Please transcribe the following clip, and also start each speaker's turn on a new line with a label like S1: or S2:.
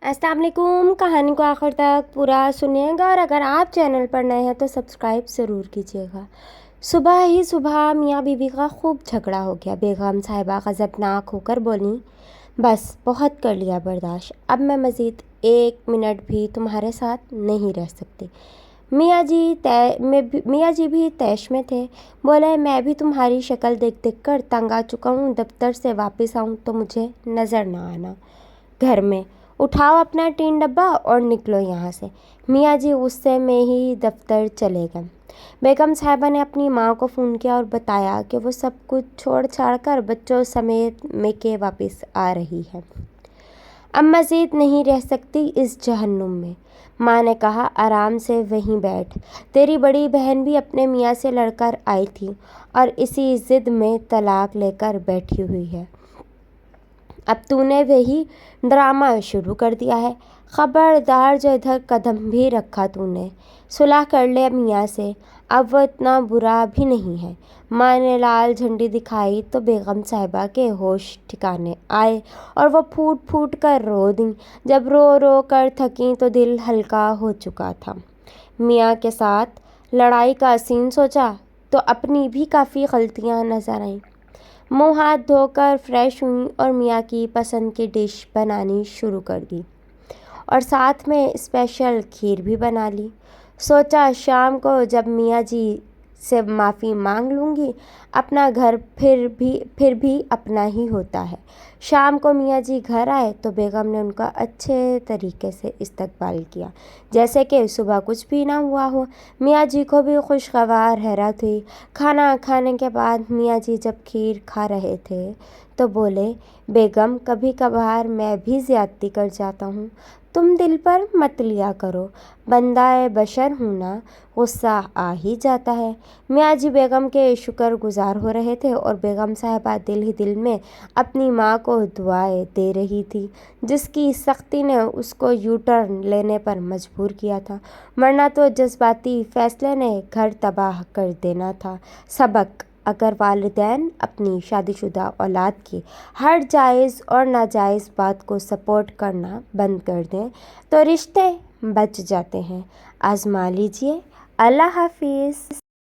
S1: अस्सलाम वालेकुम। कहानी को आखिर तक पूरा सुनिएगा और अगर आप चैनल पर नए हैं तो सब्सक्राइब ज़रूर कीजिएगा। सुबह ही सुबह मियाँ बीवी का खूब झगड़ा हो गया। बेगम साहिबा गज़बनाक होकर बोलीं, बस बहुत कर लिया बर्दाश्त, अब मैं मज़ीद 1 मिनट भी तुम्हारे साथ नहीं रह सकती। मियाँ जी भी तैश में थे। बोले, मैं भी तुम्हारी शक्ल देख देख कर तंग आ चुका हूँ। दफ्तर से वापस आऊँ तो मुझे नज़र ना आना घर में। उठाओ अपना टीन डब्बा और निकलो यहाँ से। मियाँ जी गुस्से में ही दफ्तर चले गए। बेगम साहिबा ने अपनी माँ को फ़ोन किया और बताया कि वो सब कुछ छोड़ छाड़ कर बच्चों समेत मेके वापस आ रही है। अब मज़ीद नहीं रह सकती इस जहन्नुम में। माँ ने कहा, आराम से वहीं बैठ। तेरी बड़ी बहन भी अपने मियाँ से लड़कर आई थी और इसी ज़िद में तलाक लेकर बैठी हुई है। अब तूने वही ड्रामा शुरू कर दिया है। खबरदार जो इधर कदम भी रखा तूने। सुलह कर ले मियाँ से, अब वो इतना बुरा भी नहीं है। माँ ने लाल झंडी दिखाई तो बेगम साहिबा के होश ठिकाने आए और वो फूट फूट कर रो दी। जब रो रो कर थकीं तो दिल हल्का हो चुका था। मियाँ के साथ लड़ाई का सीन सोचा तो अपनी भी काफ़ी गलतियाँ नज़र आईं। मुँह हाथ धोकर फ्रेश हुई और मियाँ की पसंद की डिश बनानी शुरू कर दी और साथ में स्पेशल खीर भी बना ली। सोचा शाम को जब मियाँ जी से माफ़ी मांग लूँगी। अपना घर फिर भी अपना ही होता है। शाम को मियाँ जी घर आए तो बेगम ने उनका अच्छे तरीके से इस्तकबाल किया, जैसे कि सुबह कुछ भी ना हुआ हो। मियाँ जी को भी खुशगवार हैरत हुई। खाना खाने के बाद मियाँ जी जब खीर खा रहे थे तो बोले, बेगम, कभी कभार मैं भी ज़्यादती कर जाता हूँ, तुम दिल पर मत लिया करो। बंदाए बशर हूँ ना, गुस्सा आ ही जाता है। मियाँ जी बेगम के शुक्रगुजार हो रहे थे और बेगम साहिबा दिल ही दिल में अपनी माँ को दुआएं दे रही थी, जिसकी सख्ती ने उसको यू टर्न लेने पर मजबूर किया था, वरना तो जज्बाती फैसले ने घर तबाह कर देना था। सबक, अगर वालिदैन अपनी शादीशुदा औलाद की हर जायज़ और नाजायज़ बात को सपोर्ट करना बंद कर दें तो रिश्ते बच जाते हैं। आज़मा लीजिए। अल्लाह हाफिज़।